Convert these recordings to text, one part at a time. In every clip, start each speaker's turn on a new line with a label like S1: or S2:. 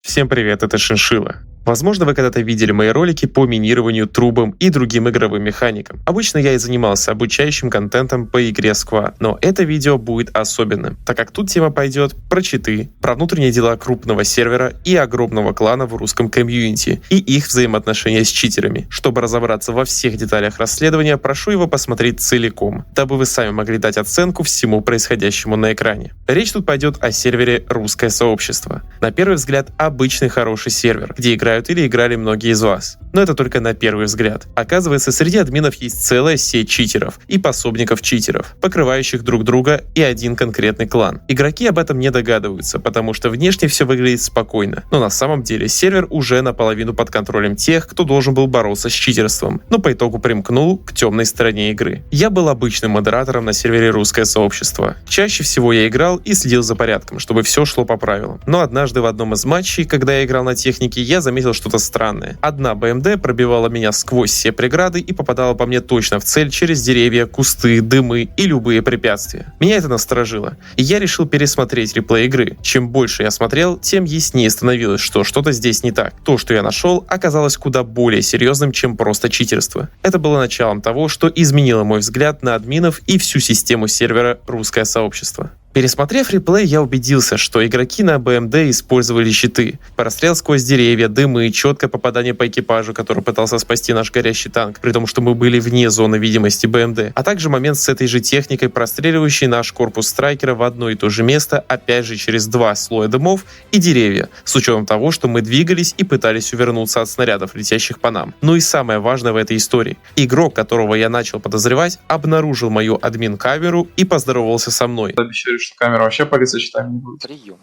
S1: Всем привет, это Шиншилла. Возможно, вы когда-то видели мои ролики по минированию, трубам и другим игровым механикам. Обычно я и занимался обучающим контентом по игре Squad, но это видео будет особенным, так как тут тема пойдет про читы, про внутренние дела крупного сервера и огромного клана в русском комьюнити и их взаимоотношения с читерами. Чтобы разобраться во всех деталях расследования, прошу его посмотреть целиком, дабы вы сами могли дать оценку всему происходящему на экране. Речь тут пойдет о сервере «Русское сообщество». На первый взгляд, обычный хороший сервер, где играют или играли многие из вас. Но это только на первый взгляд. Оказывается, среди админов есть целая сеть читеров и пособников читеров, покрывающих друг друга и один конкретный клан. Игроки об этом не догадываются, потому что внешне все выглядит спокойно, но на самом деле сервер уже наполовину под контролем тех, кто должен был бороться с читерством, но по итогу примкнул к темной стороне игры. Я был обычным модератором на сервере «Русское сообщество». Чаще всего я играл и следил за порядком, чтобы все шло по правилам. Но однажды в одном из матчей, когда я играл на технике, я заметил что-то странное. Одна БМД пробивала меня сквозь все преграды и попадала по мне точно в цель через деревья, кусты, дымы и любые препятствия. Меня это насторожило, и я решил пересмотреть реплей игры. Чем больше я смотрел, тем яснее становилось, что что-то здесь не так. То, что я нашел, оказалось куда более серьезным, чем просто читерство. Это было началом того, что изменило мой взгляд на админов и всю систему сервера «Русское сообщество». Пересмотрев реплей, я убедился, что игроки на БМД использовали щиты. Расстрел сквозь деревья, дымы, четкое попадание по экипажу, который пытался спасти наш горящий танк, при том, что мы были вне зоны видимости БМД. А также момент с этой же техникой, простреливающей наш корпус страйкера в одно и то же место, опять же через два слоя дымов и деревья, с учетом того, что мы двигались и пытались увернуться от снарядов, летящих по нам. Ну и самое важное в этой истории. Игрок, которого я начал подозревать, обнаружил мою админ-камеру и поздоровался со мной.
S2: Обещали, что камера вообще палиться читами не будет.
S3: Прием.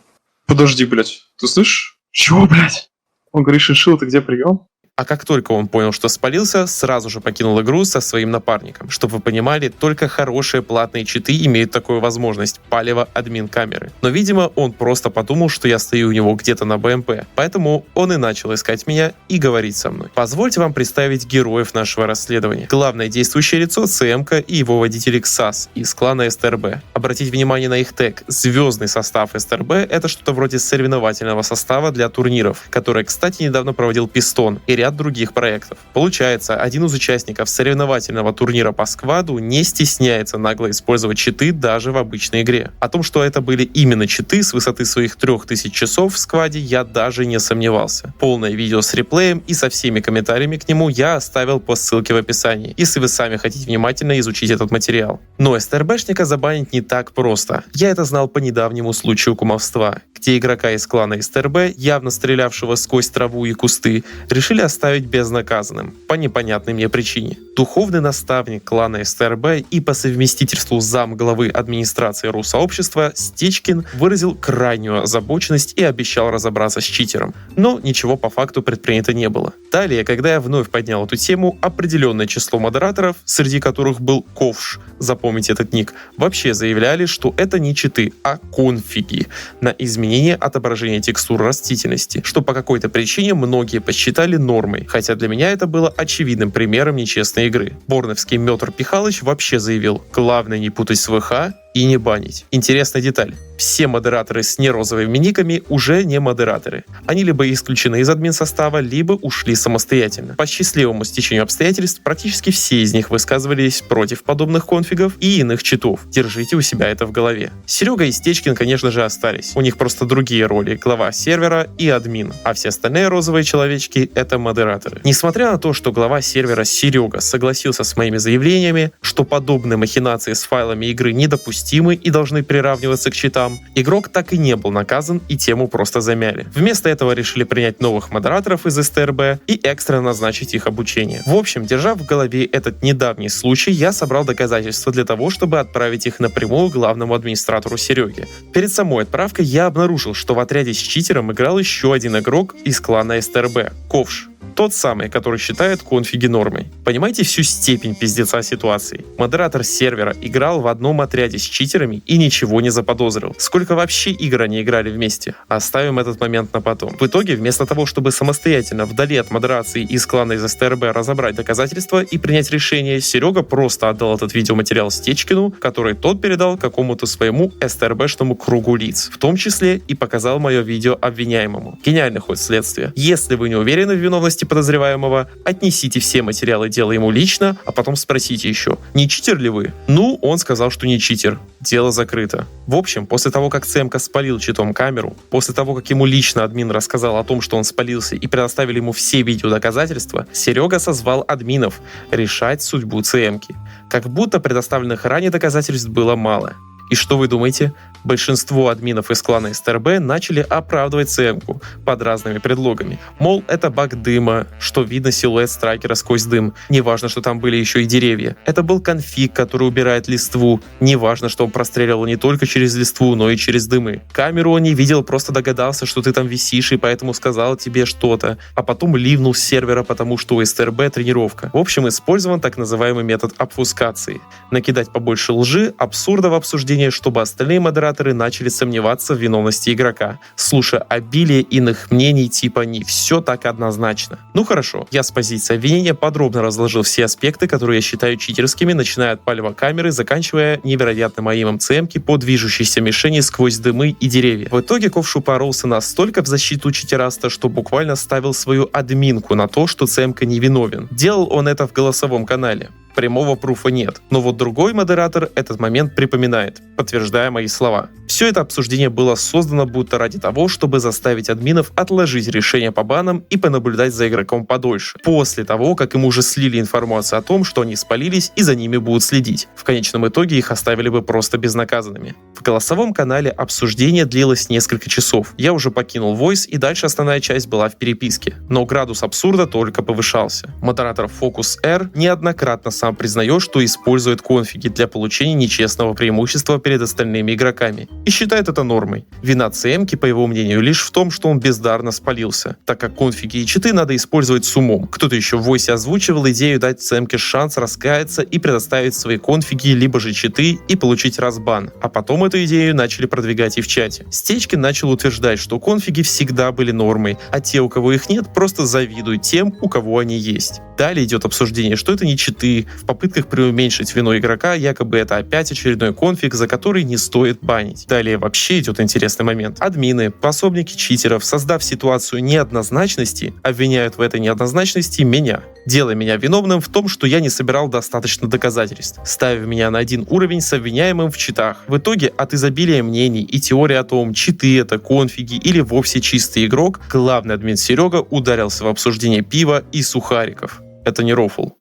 S2: Подожди, блядь. Ты слышишь? Чего, блядь? Он говорит, Шиншилла, ты где прием?
S1: А как только он понял, что спалился, сразу же покинул игру со своим напарником. Чтобы вы понимали, только хорошие платные читы имеют такую возможность — палево админ камеры. Но, видимо, он просто подумал, что я стою у него где-то на БМП, поэтому он и начал искать меня и говорить со мной. Позвольте вам представить героев нашего расследования. Главное действующее лицо — ЦМК и его водитель Xas из клана СТРБ. Обратите внимание на их тег. Звездный состав СТРБ — это что-то вроде соревновательного состава для турниров, который, кстати, недавно проводил Пистон и ряд других проектов. Получается, один из участников соревновательного турнира по скваду не стесняется нагло использовать читы даже в обычной игре. О том, что это были именно читы с высоты своих 3000 часов в скваде, я даже не сомневался. Полное видео с реплеем и со всеми комментариями к нему я оставил по ссылке в описании, если вы сами хотите внимательно изучить этот материал. Но СТРБшника забанить не так просто. Я это знал по недавнему случаю кумовства, где игрока из клана СТРБ, явно стрелявшего сквозь траву и кусты, решили оставить безнаказанным по непонятной мне причине. Духовный наставник клана СТРБ и по совместительству замглавы администрации Русообщества Стечкин выразил крайнюю озабоченность и обещал разобраться с читером. Но ничего по факту предпринято не было. Далее, когда я вновь поднял эту тему, определенное число модераторов, среди которых был Ковш, запомните этот ник, вообще заявляли, что это не читы, а конфиги на изменение отображения текстур растительности, что по какой-то причине многие посчитали нормой, хотя для меня это было очевидным примером нечестной игры. Борновский Мётр Пихалыч вообще заявил: главное не путать с ВХ и не банить. Интересная деталь. Все модераторы с нерозовыми никами уже не модераторы. Они либо исключены из админ-состава, либо ушли самостоятельно. По счастливому стечению обстоятельств, практически все из них высказывались против подобных конфигов и иных читов. Держите у себя это в голове. Серега и Стечкин, конечно же, остались. У них просто другие роли: глава сервера и админ. А все остальные розовые человечки — это модераторы. Несмотря на то, что глава сервера Серега согласился с моими заявлениями, что подобные махинации с файлами игры недопустимы и должны приравниваться к читам, игрок так и не был наказан и тему просто замяли. Вместо этого решили принять новых модераторов из СТРБ и экстренно назначить их обучение. В общем, держа в голове этот недавний случай, я собрал доказательства для того, чтобы отправить их напрямую главному администратору Сереге. Перед самой отправкой я обнаружил, что в отряде с читером играл еще один игрок из клана СТРБ — Ковш. Тот самый, который считает конфиги нормой. Понимаете всю степень пиздеца ситуации? Модератор сервера играл в одном отряде с читерами и ничего не заподозрил. Сколько вообще игр они играли вместе? Оставим этот момент на потом. В итоге, вместо того, чтобы самостоятельно вдали от модерации из клана из СТРБ разобрать доказательства и принять решение, Серега просто отдал этот видеоматериал Стечкину, который тот передал какому-то своему СТРБшному кругу лиц, в том числе и показал мое видео обвиняемому. Гениальный ход следствия. Если вы не уверены в виновности подозреваемого, отнесите все материалы дела ему лично, а потом спросите еще, не читер ли вы? Ну, он сказал, что не читер. Дело закрыто. В общем, после того, как ЦМК спалил читом камеру, после того, как ему лично админ рассказал о том, что он спалился, и предоставили ему все видеодоказательства, Серега созвал админов решать судьбу ЦМки. Как будто предоставленных ранее доказательств было мало. И что вы думаете? Большинство админов из клана СТРБ начали оправдывать ЦМку под разными предлогами. Мол, это баг дыма, что видно силуэт страйкера сквозь дым. Неважно, что там были еще и деревья. Это был конфиг, который убирает листву. Неважно, что он простреливал не только через листву, но и через дымы. Камеру он не видел, просто догадался, что ты там висишь, и поэтому сказал тебе что-то. А потом ливнул с сервера, потому что у СТРБ тренировка. В общем, использован так называемый метод обфускации. Накидать побольше лжи, абсурда в обсуждение, чтобы остальные модераторы начали сомневаться в виновности игрока, слушая обилие иных мнений типа «не все так однозначно». Ну хорошо, я с позиции обвинения подробно разложил все аспекты, которые я считаю читерскими, начиная от палева камеры, заканчивая невероятным аимом ЦМки по движущейся мишени сквозь дымы и деревья. В итоге Ковш упоролся настолько в защиту читераста, что буквально ставил свою админку на то, что ЦМка невиновен. Делал он это в голосовом канале. Прямого пруфа нет. Но вот другой модератор этот момент припоминает, подтверждая мои слова. Все это обсуждение было создано будто ради того, чтобы заставить админов отложить решение по банам и понаблюдать за игроком подольше. После того, как им уже слили информацию о том, что они спалились и за ними будут следить. В конечном итоге их оставили бы просто безнаказанными. В голосовом канале обсуждение длилось несколько часов. Я уже покинул Voice, и дальше основная часть была в переписке. Но градус абсурда только повышался. Модератор Focus R неоднократно сам признает, что использует конфиги для получения нечестного преимущества перед остальными игроками и считает это нормой. Вина ЦМки, по его мнению, лишь в том, что он бездарно спалился, так как конфиги и читы надо использовать с умом. Кто-то еще в Voice озвучивал идею дать ЦМке шанс раскаяться и предоставить свои конфиги либо же читы и получить разбан, а потом эту идею начали продвигать и в чате. Стечкин начал утверждать, что конфиги всегда были нормой, а те, у кого их нет, просто завидуют тем, у кого они есть. Далее идет обсуждение, что это не читы. В попытках преуменьшить вину игрока, якобы это опять очередной конфиг, за который не стоит банить. Далее вообще идет интересный момент. Админы, пособники читеров, создав ситуацию неоднозначности, обвиняют в этой неоднозначности меня, делая меня виновным в том, что я не собирал достаточно доказательств, ставя меня на один уровень с обвиняемым в читах. В итоге от изобилия мнений и теории о том, читы это, конфиги или вовсе чистый игрок, главный админ Серега ударился в обсуждение пива и сухариков. Это не рофл.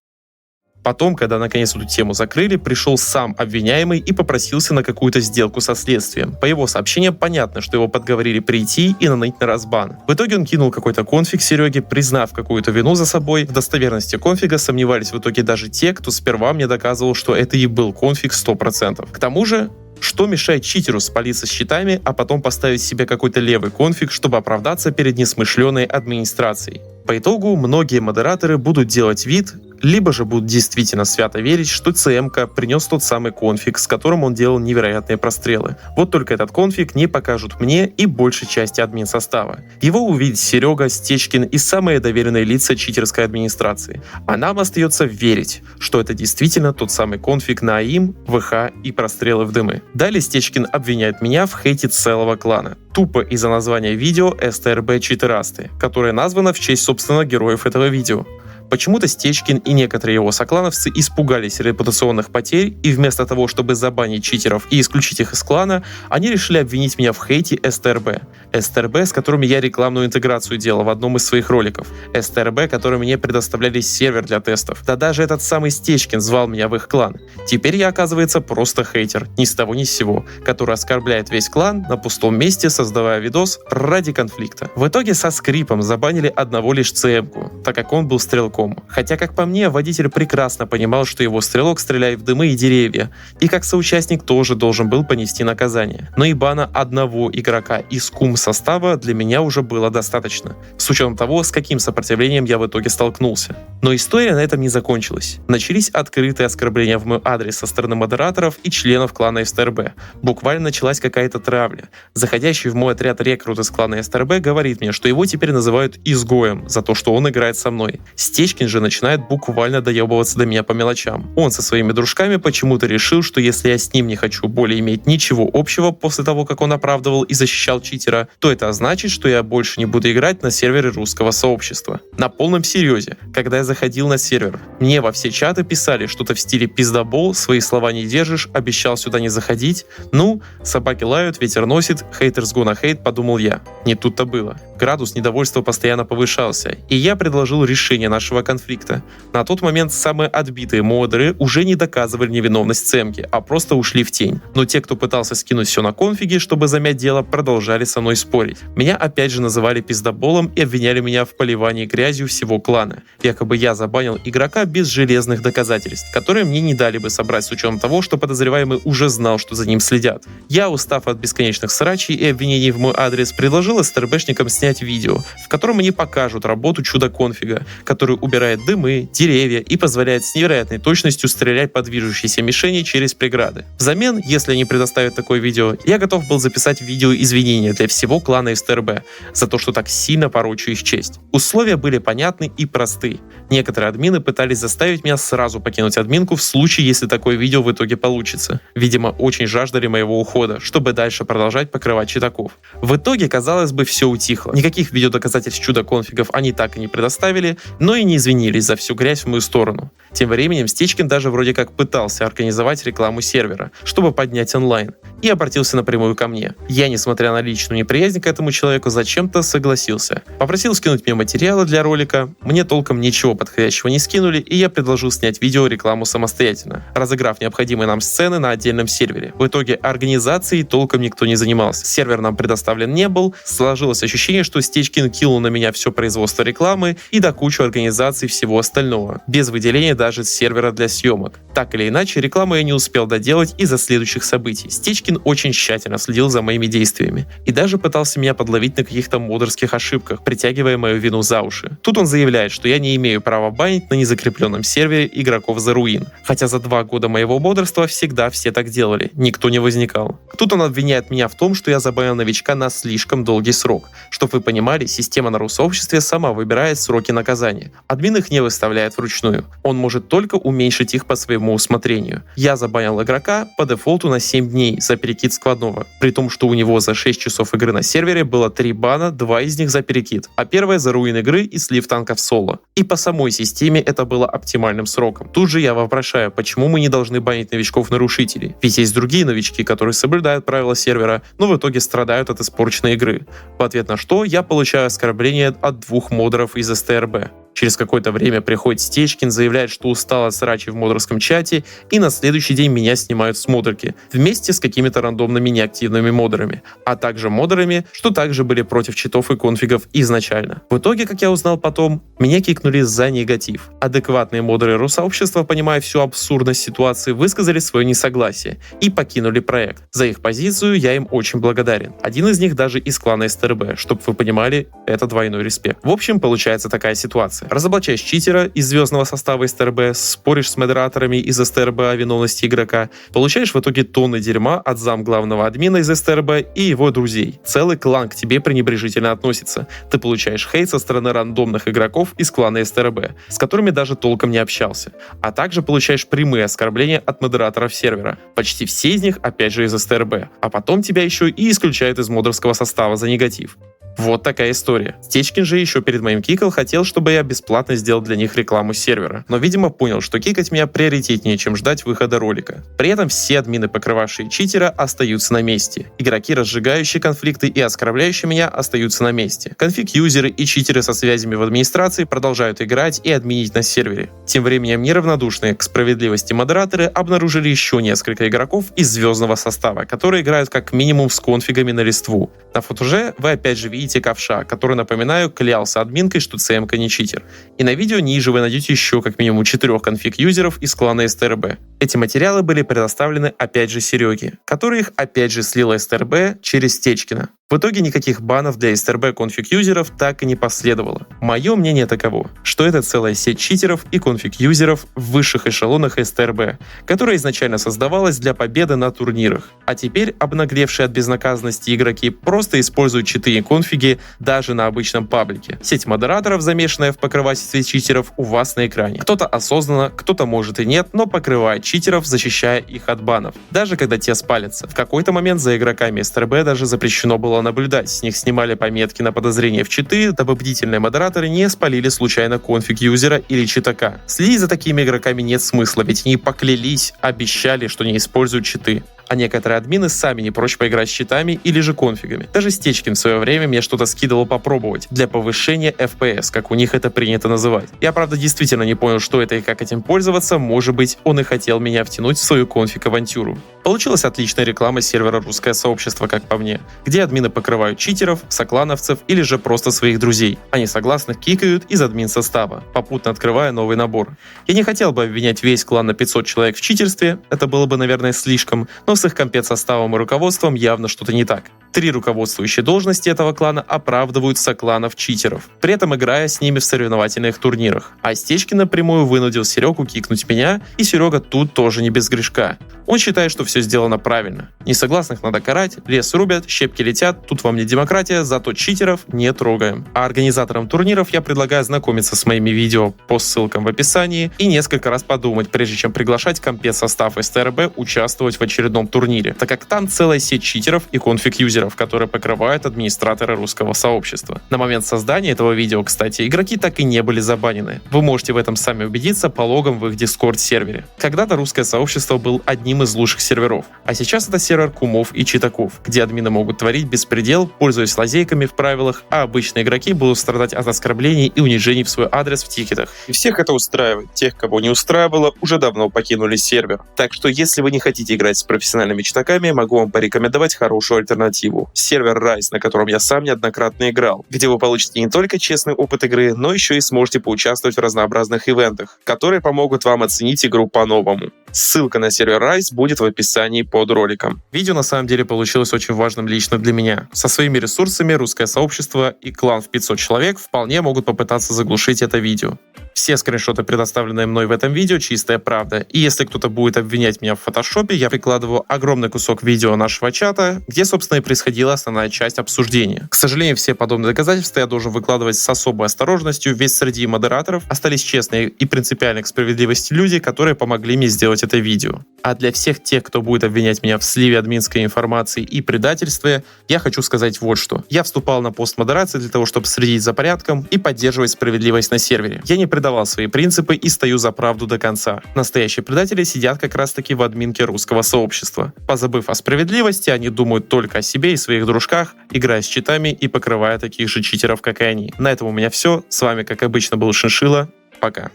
S1: Потом, когда наконец эту тему закрыли, пришел сам обвиняемый и попросился на какую-то сделку со следствием. По его сообщениям понятно, что его подговорили прийти и наныть на разбан. В итоге он кинул какой-то конфиг Сереге, признав какую-то вину за собой. В достоверности конфига сомневались в итоге даже те, кто сперва мне доказывал, что это и был конфиг 100%. К тому же, что мешает читеру спалиться с читами, а потом поставить себе какой-то левый конфиг, чтобы оправдаться перед несмышленой администрацией? По итогу, многие модераторы будут делать вид, либо же будут действительно свято верить, что ЦМК принес тот самый конфиг, с которым он делал невероятные прострелы. Вот только этот конфиг не покажут мне и большей части админ состава. Его увидит Серега, Стечкин и самые доверенные лица читерской администрации. А нам остается верить, что это действительно тот самый конфиг на АИМ, ВХ и прострелы в дымы. Далее Стечкин обвиняет меня в хейте целого клана. Тупо из-за названия видео СТРБ Читерасты, которое названо в честь собственно героев этого видео. Почему-то Стечкин и некоторые его соклановцы испугались репутационных потерь, и вместо того, чтобы забанить читеров и исключить их из клана, они решили обвинить меня в хейте СТРБ. СТРБ, с которыми я рекламную интеграцию делал в одном из своих роликов. СТРБ, которые мне предоставляли сервер для тестов. Да даже этот самый Стечкин звал меня в их клан. Теперь я, оказывается, просто хейтер, ни с того ни с сего, который оскорбляет весь клан на пустом месте, создавая видос ради конфликта. В итоге со скрипом забанили одного лишь ЦМку, так как он был стрелком. игроком. Хотя, как по мне, водитель прекрасно понимал, что его стрелок стреляет в дымы и деревья, и как соучастник тоже должен был понести наказание. Но и бана одного игрока из кум-состава для меня уже было достаточно, с учетом того, с каким сопротивлением я в итоге столкнулся. Но история на этом не закончилась. Начались открытые оскорбления в мой адрес со стороны модераторов и членов клана СТРБ. Буквально началась какая-то травля. Заходящий в мой отряд рекрут из клана СТРБ говорит мне, что его теперь называют изгоем за то, что он играет со мной. Стечкин же начинает буквально доебываться до меня по мелочам. Он со своими дружками почему-то решил, что если я с ним не хочу более иметь ничего общего после того, как он оправдывал и защищал читера, то это значит, что я больше не буду играть на сервере русского сообщества. На полном серьезе, когда я заходил на сервер, мне во все чаты писали что-то в стиле «пиздобол», «свои слова не держишь», «обещал сюда не заходить», ну, собаки лают, ветер носит, haters gonna hate, подумал я. Не тут-то было. Градус недовольства постоянно повышался, и я предложил решение нашего конфликта. На тот момент самые отбитые модеры уже не доказывали невиновность Цемки, а просто ушли в тень. Но те, кто пытался скинуть все на конфиги, чтобы замять дело, продолжали со мной спорить. Меня опять же называли пиздоболом и обвиняли меня в поливании грязью всего клана. Якобы я забанил игрока без железных доказательств, которые мне не дали бы собрать с учетом того, что подозреваемый уже знал, что за ним следят. Я, устав от бесконечных срачей и обвинений в мой адрес, предложил СТРБшникам снять видео, в котором они покажут работу чудо-конфига, который убирает дымы, деревья и позволяет с невероятной точностью стрелять по движущейся мишени через преграды. Взамен, если они предоставят такое видео, я готов был записать видео извинения для всего клана СТРБ за то, что так сильно порочу их честь. Условия были понятны и просты. Некоторые админы пытались заставить меня сразу покинуть админку в случае, если такое видео в итоге получится. Видимо, очень жаждали моего ухода, чтобы дальше продолжать покрывать читаков. В итоге, казалось бы, все утихло. Никаких видеодоказательств чудо-конфигов они так и не предоставили, но и не извинились за всю грязь в мою сторону. Тем временем Стечкин даже вроде как пытался организовать рекламу сервера, чтобы поднять онлайн, и обратился напрямую ко мне. Я, несмотря на личную неприязнь к этому человеку, зачем-то согласился. Попросил скинуть мне материалы для ролика, мне толком ничего подходящего не скинули, и я предложил снять видеорекламу самостоятельно, разыграв необходимые нам сцены на отдельном сервере. В итоге организацией толком никто не занимался. Сервер нам предоставлен не был, сложилось ощущение, что Стечкин кинул на меня все производство рекламы и до кучу организаций всего остального, без выделения даже сервера для съемок. Так или иначе, рекламу я не успел доделать из-за следующих событий. Стечкин очень тщательно следил за моими действиями и даже пытался меня подловить на каких-то модерских ошибках, притягивая мою вину за уши. Тут он заявляет, что я не имею права банить на незакрепленном сервере игроков за руин. Хотя за 2 года моего модерства всегда все так делали, никто не возникал. Тут он обвиняет меня в том, что я забанил новичка на слишком долгий срок. Чтоб вы понимали, система на русообществе сама выбирает сроки наказания. Админ их не выставляет вручную. Он может только уменьшить их по своему усмотрению. Я забанил игрока по дефолту на 7 дней за перекид складного, при том, что у него за 6 часов игры на сервере было 3 бана, 2 из них за перекид, а первое за руин игры и слив танков соло. И по самой системе это было оптимальным сроком. Тут же я вопрошаю, почему мы не должны банить новичков-нарушителей? Ведь есть другие новички, которые соблюдают правила сервера, но в итоге страдают от испорченной игры. В ответ на что я получаю оскорбление от 2 модеров из СТРБ. Через какое-то время приходит Стечкин, заявляет, что устал от срачи в модерском чате, и на следующий день меня снимают с модерки, вместе с какими-то рандомными неактивными модерами, а также модерами, что также были против читов и конфигов изначально. В итоге, как я узнал потом, меня кикнули за негатив. Адекватные модеры Русообщества, понимая всю абсурдность ситуации, высказали свое несогласие и покинули проект. За их позицию я им очень благодарен. Один из них даже из клана СТРБ, чтобы вы понимали, это двойной респект. В общем, получается такая ситуация. Разоблачаешь читера из звездного состава СТРБ, споришь с модераторами из СТРБ о виновности игрока, получаешь в итоге тонны дерьма от замглавного админа из СТРБ и его друзей. Целый клан к тебе пренебрежительно относится. Ты получаешь хейт со стороны рандомных игроков из клана СТРБ, с которыми даже толком не общался. А также получаешь прямые оскорбления от модераторов сервера. Почти все из них опять же из СТРБ. А потом тебя еще и исключают из модерского состава за негатив. Вот такая история. Стечкин же еще перед моим киком хотел, чтобы я бесплатно сделал для них рекламу сервера, но, видимо, понял, что кикать меня приоритетнее, чем ждать выхода ролика. При этом все админы, покрывавшие читера, остаются на месте. Игроки, разжигающие конфликты и оскорбляющие меня, остаются на месте. Конфиг-юзеры и читеры со связями в администрации продолжают играть и админить на сервере. Тем временем неравнодушные к справедливости модераторы обнаружили еще несколько игроков из звездного состава, которые играют как минимум с конфигами на листву. На футаже вы опять же видите Таити Ковша, который, напоминаю, клялся админкой, что ЦМК не читер. И на видео ниже вы найдете еще как минимум 4 конфиг-юзеров из клана СТРБ. Эти материалы были предоставлены опять же Сереге, который их опять же слил СТРБ через Стечкина. В итоге никаких банов для STRB конфиг-юзеров так и не последовало. Мое мнение таково, что это целая сеть читеров и конфиг-юзеров в высших эшелонах STRB, которая изначально создавалась для победы на турнирах. А теперь обнаглевшие от безнаказанности игроки просто используют читы и конфиги даже на обычном паблике. Сеть модераторов, замешанная в покрывательстве читеров, у вас на экране. Кто-то осознанно, кто-то может и нет, но покрывает читеров, защищая их от банов, даже когда те спалятся. В какой-то момент за игроками STRB даже запрещено было наблюдать, с них снимали пометки на подозрение в читы, дабы бдительные модераторы не спалили случайно конфиг юзера или читака. Следить за такими игроками нет смысла, ведь они поклялись, обещали, что не используют читы. А некоторые админы сами не прочь поиграть с читами или же конфигами. Даже Стечкин в свое время мне что-то скидывал попробовать для повышения FPS, как у них это принято называть. Я, правда, действительно не понял, что это и как этим пользоваться, может быть, он и хотел меня втянуть в свою конфиг-авантюру. Получилась отличная реклама сервера «Русское сообщество», как по мне, где админы покрывают читеров, соклановцев или же просто своих друзей. Они согласных кикают из админ-состава, попутно открывая новый набор. Я не хотел бы обвинять весь клан на 500 человек в читерстве, это было бы, наверное, слишком, но с их компет-составом и руководством явно что-то не так. 3 руководствующие должности этого клана оправдывают сокланов-читеров, при этом играя с ними в соревновательных турнирах. А Стечкин напрямую вынудил Серегу кикнуть меня, и Серега тут тоже не без грешка. Он считает, что все сделано правильно. Несогласных надо карать, лес рубят, щепки летят, тут вам не демократия, зато читеров не трогаем. А организаторам турниров я предлагаю ознакомиться с моими видео по ссылкам в описании и несколько раз подумать, прежде чем приглашать компет-состав СТРБ участвовать в очередном турнире, так как там целая сеть читеров и конфиг-юзеров, которые покрывают администраторы русского сообщества. На момент создания этого видео, кстати, игроки так и не были забанены. Вы можете в этом сами убедиться по логам в их Discord-сервере. Когда-то русское сообщество был одним из лучших серверов, а сейчас это сервер кумов и читаков, где админы могут творить беспредел, пользуясь лазейками в правилах, а обычные игроки будут страдать от оскорблений и унижений в свой адрес в тикетах. И всех это устраивает. Тех, кого не устраивало, уже давно покинули сервер. Так что если вы не хотите играть с профессиональными читаками, могу вам порекомендовать хорошую альтернативу. Сервер Rise, на котором я сам неоднократно играл, где вы получите не только честный опыт игры, но еще и сможете поучаствовать в разнообразных ивентах, которые помогут вам оценить игру по-новому. Ссылка на сервер Rise будет в описании под роликом. Видео на самом деле получилось очень важным лично для меня. Со своими ресурсами русское сообщество и клан в 500 человек вполне могут попытаться заглушить это видео. Все скриншоты, предоставленные мной в этом видео, чистая правда. И если кто-то будет обвинять меня в фотошопе, я прикладываю огромный кусок видео нашего чата, где, собственно, и происходила основная часть обсуждения. К сожалению, все подобные доказательства я должен выкладывать с особой осторожностью, ведь среди модераторов остались честные и принципиальные к справедливости люди, которые помогли мне сделать это видео. А для всех тех, кто будет обвинять меня в сливе админской информации и предательстве, я хочу сказать вот что. Я вступал на пост модерации для того, чтобы следить за порядком и поддерживать справедливость на сервере. Я не предавал свои принципы и стою за правду до конца. Настоящие предатели сидят как раз таки в админке русского сообщества. Позабыв о справедливости, они думают только о себе и своих дружках, играя с читами и покрывая таких же читеров, как и они. На этом у меня все. С вами, как обычно, был Шиншилла. Пока.